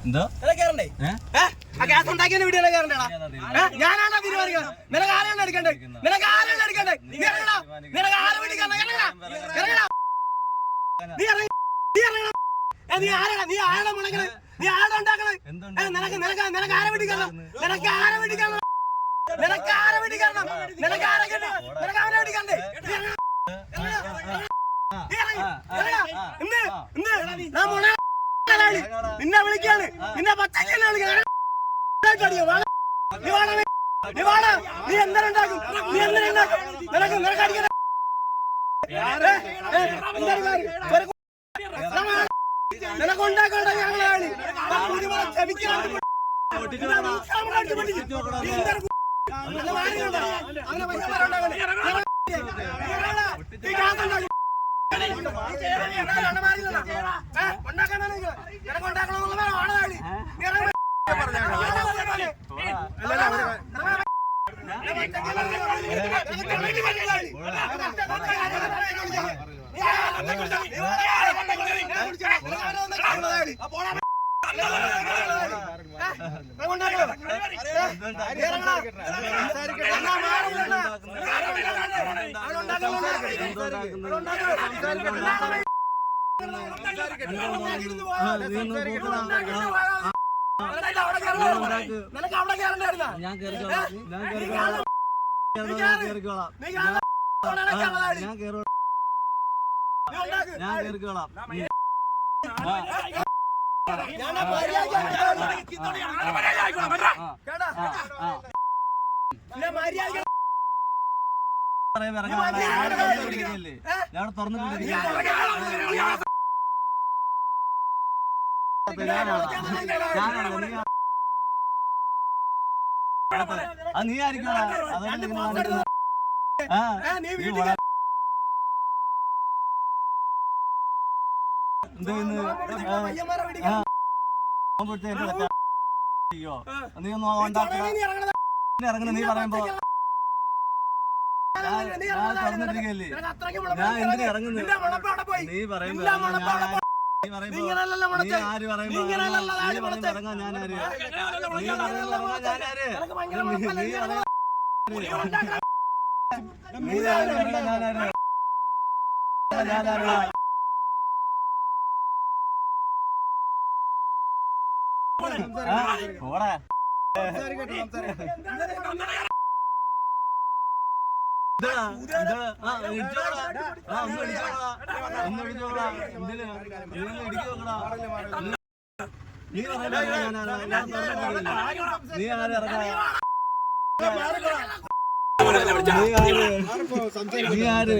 എന്തോ ഗ്യാസ് ഉണ്ടാക്കിയ വീഡിയോ ഞാനാണ് തീരുമാനിക്കുന്നത്. നിനക്ക് ആരാണ് എടുക്കണ്ടേ? നിനക്ക് ആരാണ് എടുക്കണ്ടേ? നീ ആരെ വേണ്ടി നീ ആരാണ്? നീ ആരാണ് മുടക്കണത്? നീ ആരാണ് ഉണ്ടാക്കണത്? നിനക്ക് ആരെ വേണ്ടി കാരണം? നിനക്ക് ആരെ വേണ്ടി കാരണം? നിനക്ക് ആരെ വേണ്ടി കാരണം? നിനക്ക് ആരെ കണ്ടേ? നിനക്ക് അവനെ വേണ്ടി കണ്ടേ? നിന്നെ വിളിക്കാണ്, നിന്നെ പച്ചക്കന്നെ വിളിക്കാണ്. നീ എന്തിനുണ്ടാക്കും? നീ എന്തിനുണ്ടാക്കും? നിനക്ക് അടിക്കാൻ നിനക്കുണ്ടാക്കണ്ട. ഞങ്ങളാണ് ഞാൻ തുറന്നിട്ടില്ല. അത് നീ ആയിരിക്കും. നീ ഒന്നും ഇറങ്ങുന്ന നീ പറയുമ്പോ തുറന്നിട്ടിരിക്കല്ലേ. ഞാൻ എന്തിനാ ഇറങ്ങുന്നത്? നീ പറയുമ്പോ നീ ആര് പറയുമ്പോ ഇറങ്ങാൻ ഞാനാര്? നീ ഓടാ നീ ആര് ഇറങ്ങാ? നീ ആര്?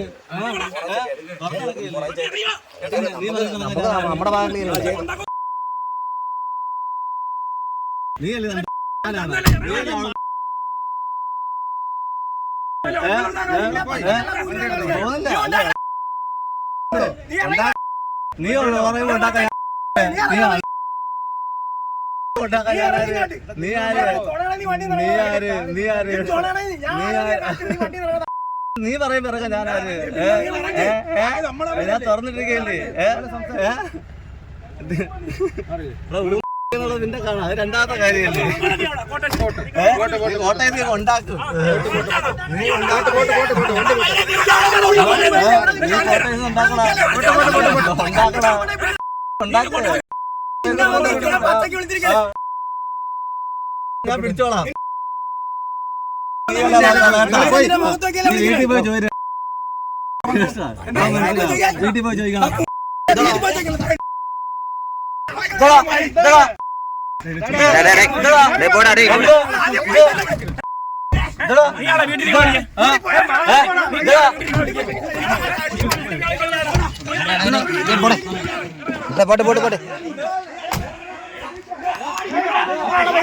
നമ്മുടെ ഭാഗത്ത് നീ അല്ലേ നീ പറയുമ്പോ ഉണ്ടാക്കാൻ നീ പറയുമ്പോ ഇറങ്ങാൻ ഞാനാര്? ഞാൻ തുറന്നിട്ടിരിക്കല്ലേ. നിന്റെ കാണാം. അത് രണ്ടാമത്തെ കാര്യമല്ലേ. കോട്ടയത്ത് ഉണ്ടാക്കും. നീ ഞാൻ പിടിച്ചോളാം. വീട്ടിൽ പോയി ചോദിക്കണം. വീട്ടിൽ പോയി ചോദിക്കണം. പോട്ടെ